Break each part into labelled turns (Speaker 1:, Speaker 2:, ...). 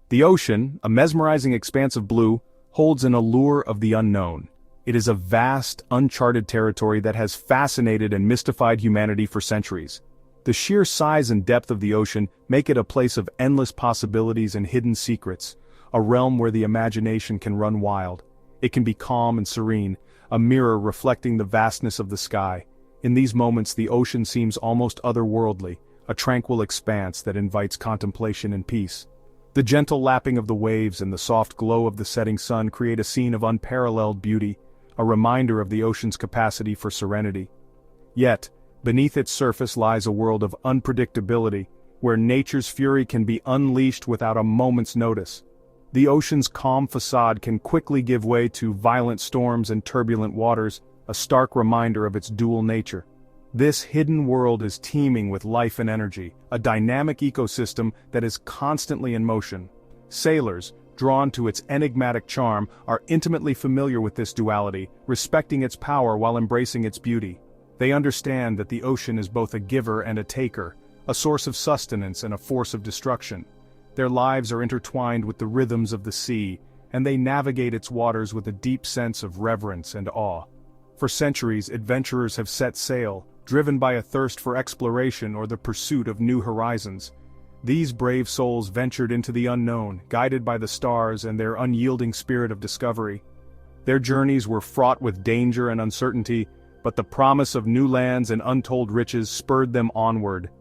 Speaker 1: The ocean, a mesmerizing expanse of blue, holds an allure of the unknown. It is a vast, uncharted territory that has fascinated and mystified humanity for centuries. The sheer size and depth of the ocean make it a place of endless possibilities and hidden secrets, a realm where the imagination can run wild. It can be calm and serene, a mirror reflecting the vastness of the sky. In these moments the ocean seems almost otherworldly, a tranquil expanse that invites contemplation and peace. The gentle lapping of the waves and the soft glow of the setting sun create a scene of unparalleled beauty, a reminder of the ocean's capacity for serenity. Yet, beneath its surface lies a world of unpredictability, where nature's fury can be unleashed without a moment's notice. The ocean's calm facade can quickly give way to violent storms and turbulent waters, a stark reminder of its dual nature. This hidden world is teeming with life and energy, a dynamic ecosystem that is constantly in motion. Sailors, drawn to its enigmatic charm, are intimately familiar with this duality, respecting its power while embracing its beauty. They understand that the ocean is both a giver and a taker, a source of sustenance and a force of destruction. Their lives are intertwined with the rhythms of the sea, and they navigate its waters with a deep sense of reverence and awe. For centuries, adventurers have set sail, driven by a thirst for exploration or the pursuit of new horizons. These brave souls ventured into the unknown, guided by the stars and their unyielding spirit of discovery. Their journeys were fraught with danger and uncertainty, but the promise of new lands and untold riches spurred them onward.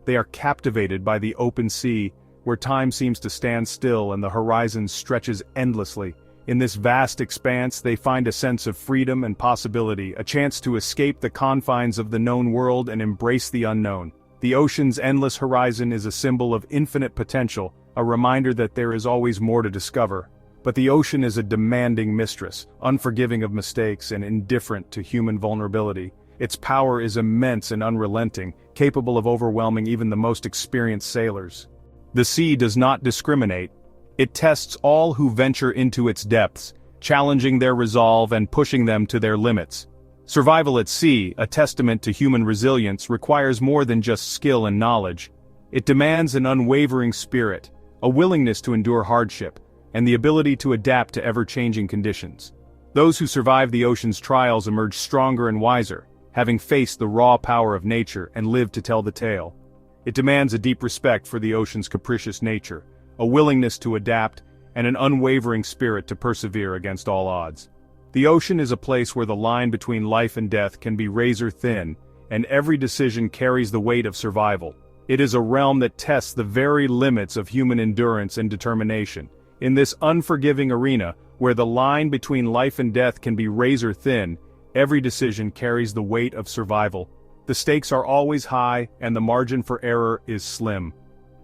Speaker 1: They are captivated by the open sea, where time seems to stand still and the horizon stretches endlessly. In this vast expanse they find a sense of freedom and possibility, a chance to escape the confines of the known world and embrace the unknown. The ocean's endless horizon is a symbol of infinite potential, a reminder that there is always more to discover. But the ocean is a demanding mistress, unforgiving of mistakes and indifferent to human vulnerability. Its power is immense and unrelenting, capable of overwhelming even the most experienced sailors. The sea does not discriminate. It tests all who venture into its depths, challenging their resolve and pushing them to their limits. Survival at sea, a testament to human resilience, requires more than just skill and knowledge. It demands an unwavering spirit, a willingness to endure hardship, and the ability to adapt to ever-changing conditions. Those who survive the ocean's trials emerge stronger and wiser, having faced the raw power of nature and lived to tell the tale. It demands a deep respect for the ocean's capricious nature, a willingness to adapt, and an unwavering spirit to persevere against all odds. The ocean is a place where the line between life and death can be razor thin, and every decision carries the weight of survival. It is a realm that tests the very limits of human endurance and determination. In this unforgiving arena, where the line between life and death can be razor thin, every decision carries the weight of survival. The stakes are always high, and the margin for error is slim.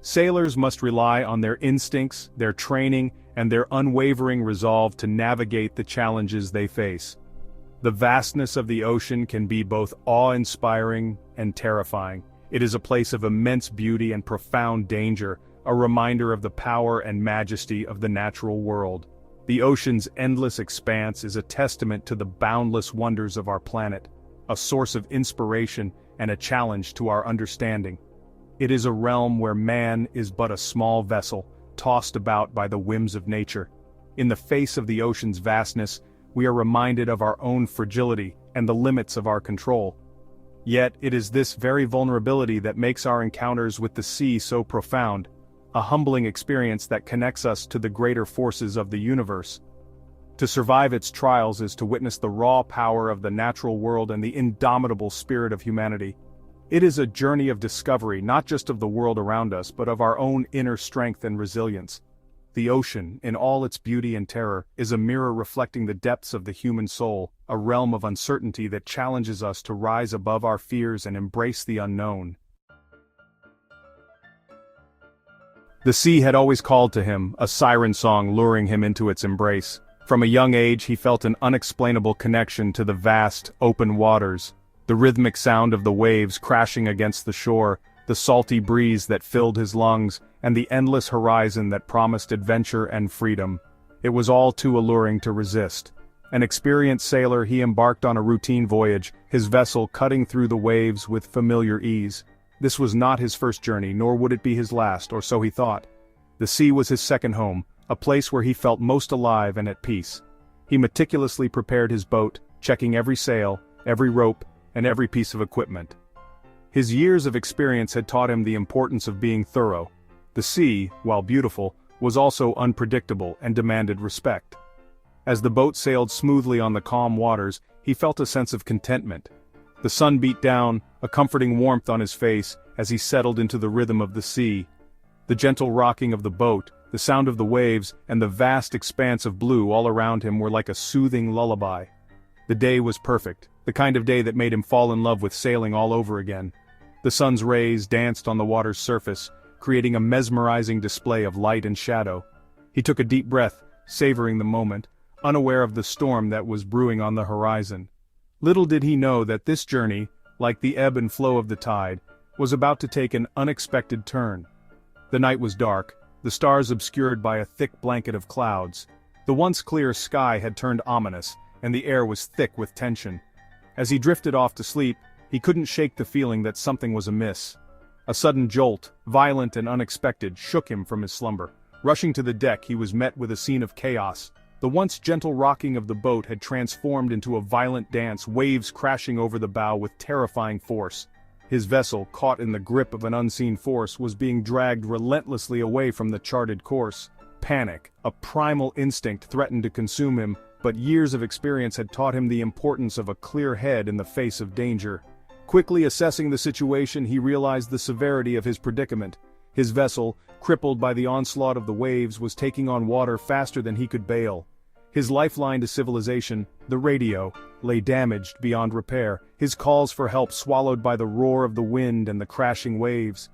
Speaker 1: Sailors must rely on their instincts, their training, and their unwavering resolve to navigate the challenges they face. The vastness of the ocean can be both awe-inspiring and terrifying. It is a place of immense beauty and profound danger, a reminder of the power and majesty of the natural world. The ocean's endless expanse is a testament to the boundless wonders of our planet, a source of inspiration and a challenge to our understanding. It is a realm where man is but a small vessel, tossed about by the whims of nature. In the face of the ocean's vastness, we are reminded of our own fragility and the limits of our control. Yet it is this very vulnerability that makes our encounters with the sea so profound, a humbling experience that connects us to the greater forces of the universe. To survive its trials is to witness the raw power of the natural world and the indomitable spirit of humanity. It is a journey of discovery not just of the world around us but of our own inner strength and resilience. The ocean, in all its beauty and terror, is a mirror reflecting the depths of the human soul, a realm of uncertainty that challenges us to rise above our fears and embrace the unknown. The sea had always called to him, a siren song luring him into its embrace. From a young age he felt an unexplainable connection to the vast, open waters. The rhythmic sound of the waves crashing against the shore, the salty breeze that filled his lungs, and the endless horizon that promised adventure and freedom. It was all too alluring to resist. An experienced sailor, he embarked on a routine voyage, his vessel cutting through the waves with familiar ease. This was not his first journey, nor would it be his last, or so he thought. The sea was his second home, a place where he felt most alive and at peace. He meticulously prepared his boat, checking every sail, every rope, and every piece of equipment. His years of experience had taught him the importance of being thorough. The sea, while beautiful, was also unpredictable and demanded respect. As the boat sailed smoothly on the calm waters, he felt a sense of contentment. The sun beat down, a comforting warmth on his face, as he settled into the rhythm of the sea. The gentle rocking of the boat, the sound of the waves, and the vast expanse of blue all around him were like a soothing lullaby. The day was perfect, the kind of day that made him fall in love with sailing all over again. The sun's rays danced on the water's surface, creating a mesmerizing display of light and shadow. He took a deep breath, savoring the moment, unaware of the storm that was brewing on the horizon. Little did he know that this journey, like the ebb and flow of the tide, was about to take an unexpected turn. The night was dark, the stars obscured by a thick blanket of clouds. The once clear sky had turned ominous, and the air was thick with tension. As he drifted off to sleep, he couldn't shake the feeling that something was amiss. A sudden jolt, violent and unexpected, shook him from his slumber. Rushing to the deck, he was met with a scene of chaos. The once gentle rocking of the boat had transformed into a violent dance, waves crashing over the bow with terrifying force. His vessel, caught in the grip of an unseen force, was being dragged relentlessly away from the charted course. Panic, a primal instinct, threatened to consume him, but years of experience had taught him the importance of a clear head in the face of danger. Quickly assessing the situation, he realized the severity of his predicament. His vessel, crippled by the onslaught of the waves, was taking on water faster than he could bail. His lifeline to civilization, the radio, lay damaged beyond repair, his calls for help swallowed by the roar of the wind and the crashing waves.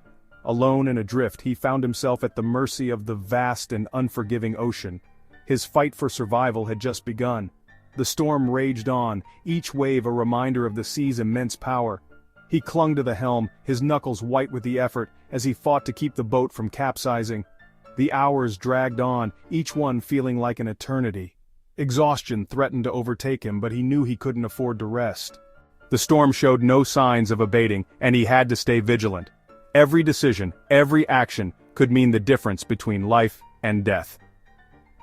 Speaker 1: Alone and adrift, he found himself at the mercy of the vast and unforgiving ocean. His fight for survival had just begun. The storm raged on, each wave a reminder of the sea's immense power. He clung to the helm, his knuckles white with the effort, as he fought to keep the boat from capsizing. The hours dragged on, each one feeling like an eternity. Exhaustion threatened to overtake him, but he knew he couldn't afford to rest. The storm showed no signs of abating, and he had to stay vigilant. Every decision, every action, could mean the difference between life and death.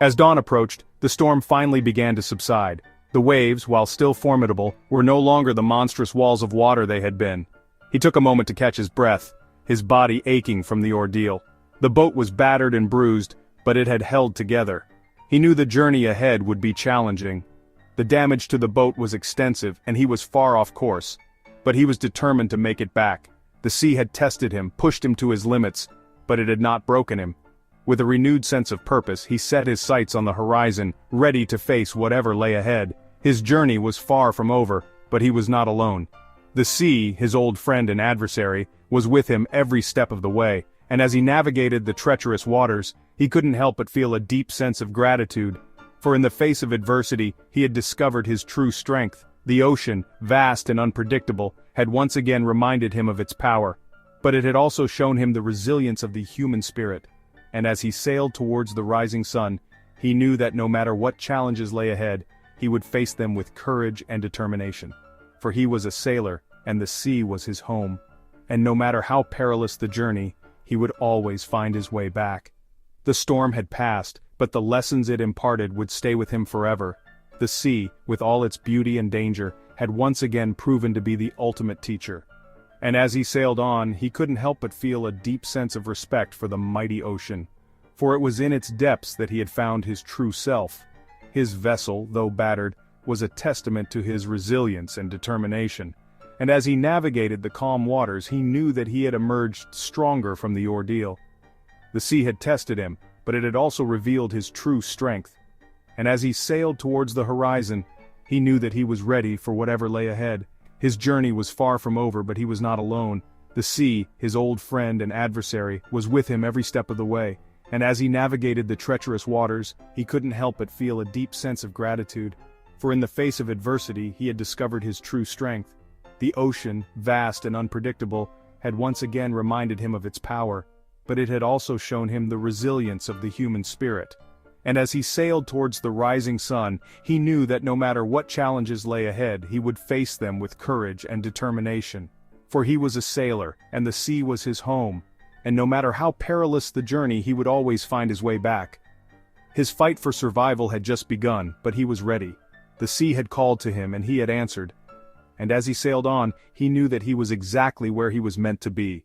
Speaker 1: As dawn approached, the storm finally began to subside. The waves, while still formidable, were no longer the monstrous walls of water they had been. He took a moment to catch his breath, his body aching from the ordeal. The boat was battered and bruised, but it had held together. He knew the journey ahead would be challenging. The damage to the boat was extensive, and he was far off course. But he was determined to make it back. The sea had tested him, pushed him to his limits, but it had not broken him. With a renewed sense of purpose, he set his sights on the horizon, ready to face whatever lay ahead. His journey was far from over, but he was not alone. The sea, his old friend and adversary, was with him every step of the way, and as he navigated the treacherous waters, he couldn't help but feel a deep sense of gratitude. For in the face of adversity, he had discovered his true strength. The ocean, vast and unpredictable, had once again reminded him of its power. But it had also shown him the resilience of the human spirit. And as he sailed towards the rising sun, he knew that no matter what challenges lay ahead, he would face them with courage and determination. For he was a sailor, and the sea was his home. And no matter how perilous the journey, he would always find his way back. The storm had passed, but the lessons it imparted would stay with him forever. The sea, with all its beauty and danger, had once again proven to be the ultimate teacher. And as he sailed on, he couldn't help but feel a deep sense of respect for the mighty ocean. For it was in its depths that he had found his true self. His vessel, though battered, was a testament to his resilience and determination. And as he navigated the calm waters, he knew that he had emerged stronger from the ordeal. The sea had tested him, but it had also revealed his true strength. And as he sailed towards the horizon, he knew that he was ready for whatever lay ahead. His journey was far from over, but he was not alone. The sea, his old friend and adversary, was with him every step of the way. And as he navigated the treacherous waters, he couldn't help but feel a deep sense of gratitude. For in the face of adversity, he had discovered his true strength. The ocean, vast and unpredictable, had once again reminded him of its power, but it had also shown him the resilience of the human spirit. And as he sailed towards the rising sun, he knew that no matter what challenges lay ahead, he would face them with courage and determination. For he was a sailor, and the sea was his home. and no matter how perilous the journey, he would always find his way back. His fight for survival had just begun, but he was ready. The sea had called to him and he had answered. And as he sailed on, he knew that he was exactly where he was meant to be.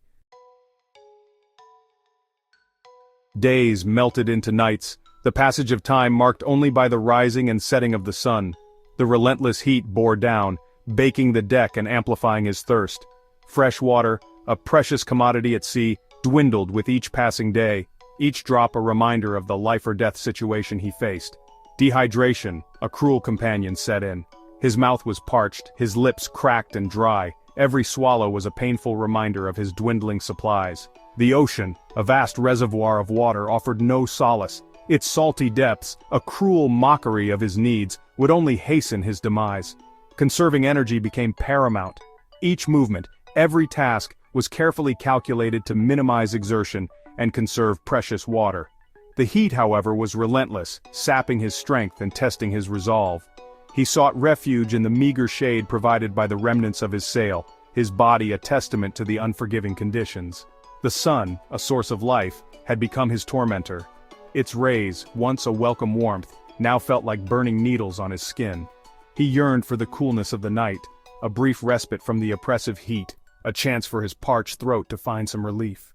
Speaker 1: Days melted into nights, the passage of time marked only by the rising and setting of the sun. The relentless heat bore down, baking the deck and amplifying his thirst. Fresh water, a precious commodity at sea, dwindled with each passing day, each drop a reminder of the life-or-death situation he faced. Dehydration, a cruel companion, set in. His mouth was parched, his lips cracked and dry. Every swallow was a painful reminder of his dwindling supplies. The ocean, a vast reservoir of water, offered no solace. Its salty depths, a cruel mockery of his needs, would only hasten his demise. Conserving energy became paramount. Each movement, every task, was carefully calculated to minimize exertion and conserve precious water. The heat, however, was relentless, sapping his strength and testing his resolve. He sought refuge in the meager shade provided by the remnants of his sail, his body a testament to the unforgiving conditions. The sun, a source of life, had become his tormentor. Its rays, once a welcome warmth, now felt like burning needles on his skin. He yearned for the coolness of the night, a brief respite from the oppressive heat, a chance for his parched throat to find some relief.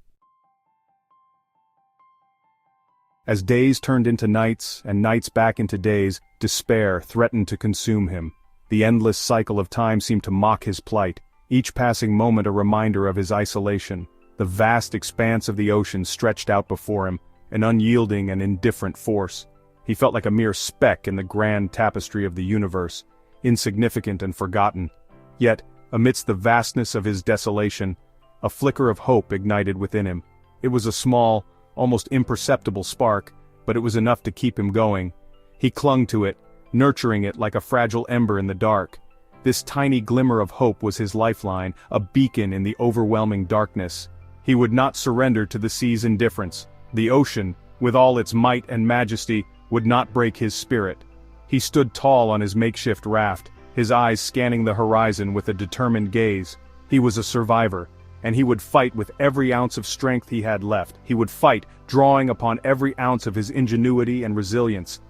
Speaker 1: As days turned into nights, and nights back into days, despair threatened to consume him. The endless cycle of time seemed to mock his plight, each passing moment a reminder of his isolation. The vast expanse of the ocean stretched out before him, an unyielding and indifferent force. He felt like a mere speck in the grand tapestry of the universe, insignificant and forgotten. Yet, amidst the vastness of his desolation, a flicker of hope ignited within him. It was a small, almost imperceptible spark, but it was enough to keep him going. He clung to it, nurturing it like a fragile ember in the dark. This tiny glimmer of hope was his lifeline, a beacon in the overwhelming darkness. He would not surrender to the sea's indifference. The ocean, with all its might and majesty, would not break his spirit. He stood tall on his makeshift raft, his eyes scanning the horizon with a determined gaze. He was a survivor, and he would fight with every ounce of strength he had left. He would fight, drawing upon every ounce of his ingenuity and resilience.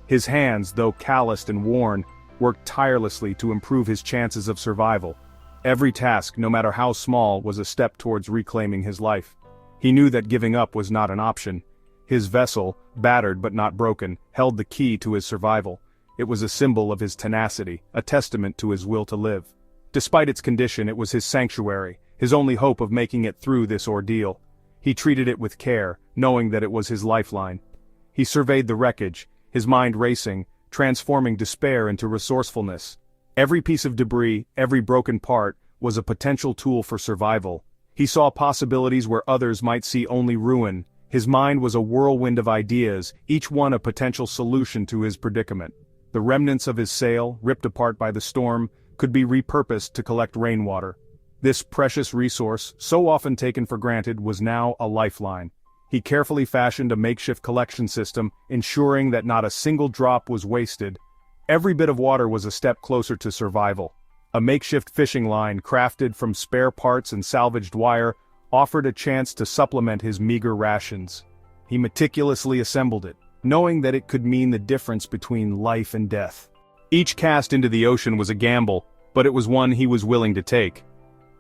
Speaker 1: His hands, though calloused and worn, worked tirelessly to improve his chances of survival. Every task, no matter how small, was a step towards reclaiming his life. He knew that giving up was not an option. His vessel, battered but not broken, held the key to his survival. It was a symbol of his tenacity, a testament to his will to live. Despite its condition, it was his sanctuary, his only hope of making it through this ordeal. He treated it with care, knowing that it was his lifeline. He surveyed the wreckage, his mind racing, transforming despair into resourcefulness. Every piece of debris, every broken part, was a potential tool for survival. He saw possibilities where others might see only ruin. His mind was a whirlwind of ideas, each one a potential solution to his predicament. The remnants of his sail, ripped apart by the storm, could be repurposed to collect rainwater. This precious resource, so often taken for granted, was now a lifeline. He carefully fashioned a makeshift collection system, ensuring that not a single drop was wasted. Every bit of water was a step closer to survival. A makeshift fishing line, crafted from spare parts and salvaged wire, offered a chance to supplement his meager rations. He meticulously assembled it, knowing that it could mean the difference between life and death. Each cast into the ocean was a gamble, but it was one he was willing to take.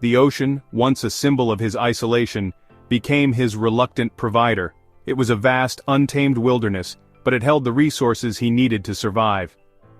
Speaker 1: The ocean, once a symbol of his isolation, became his reluctant provider. It was a vast, untamed wilderness, but it held the resources he needed to survive.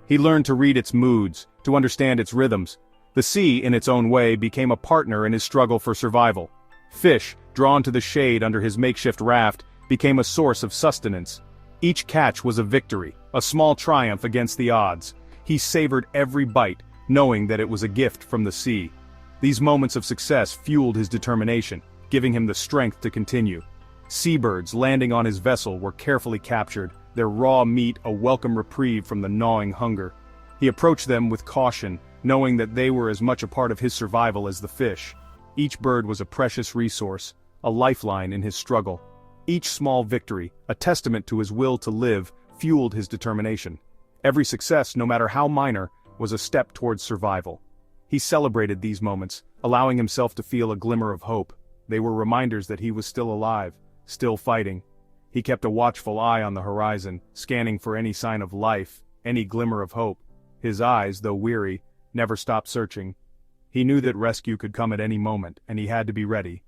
Speaker 1: He learned to read its moods, to understand its rhythms. The sea, in its own way, became a partner in his struggle for survival. Fish, drawn to the shade under his makeshift raft, became a source of sustenance. Each catch was a victory, a small triumph against the odds. He savored every bite, knowing that it was a gift from the sea. These moments of success fueled his determination, giving him the strength to continue. Seabirds landing on his vessel were carefully captured, their raw meat a welcome reprieve from the gnawing hunger. He approached them with caution, knowing that they were as much a part of his survival as the fish. Each bird was a precious resource, a lifeline in his struggle. Each small victory, a testament to his will to live, fueled his determination. Every success, no matter how minor, was a step towards survival. He celebrated these moments, allowing himself to feel a glimmer of hope. They were reminders that he was still alive, still fighting. He kept a watchful eye on the horizon, scanning for any sign of life, any glimmer of hope. His eyes, though weary, never stopped searching. He knew that rescue could come at any moment, and he had to be ready.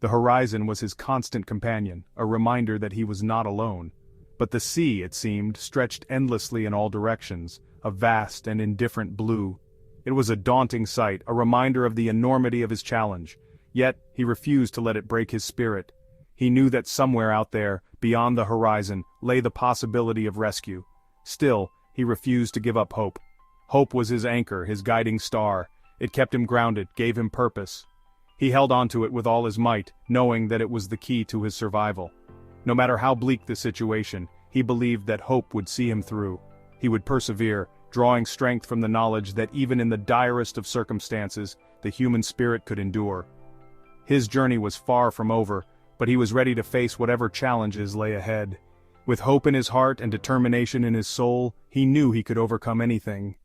Speaker 1: The horizon was his constant companion, a reminder that he was not alone. But the sea, it seemed, stretched endlessly in all directions, a vast and indifferent blue. It was a daunting sight, a reminder of the enormity of his challenge. Yet, he refused to let it break his spirit. He knew that somewhere out there, beyond the horizon, lay the possibility of rescue. Still, he refused to give up hope. Hope was his anchor, his guiding star. It kept him grounded, gave him purpose. He held onto it with all his might, knowing that it was the key to his survival. No matter how bleak the situation, he believed that hope would see him through. He would persevere, drawing strength from the knowledge that even in the direst of circumstances, the human spirit could endure. His journey was far from over, but he was ready to face whatever challenges lay ahead. With hope in his heart and determination in his soul, he knew he could overcome anything.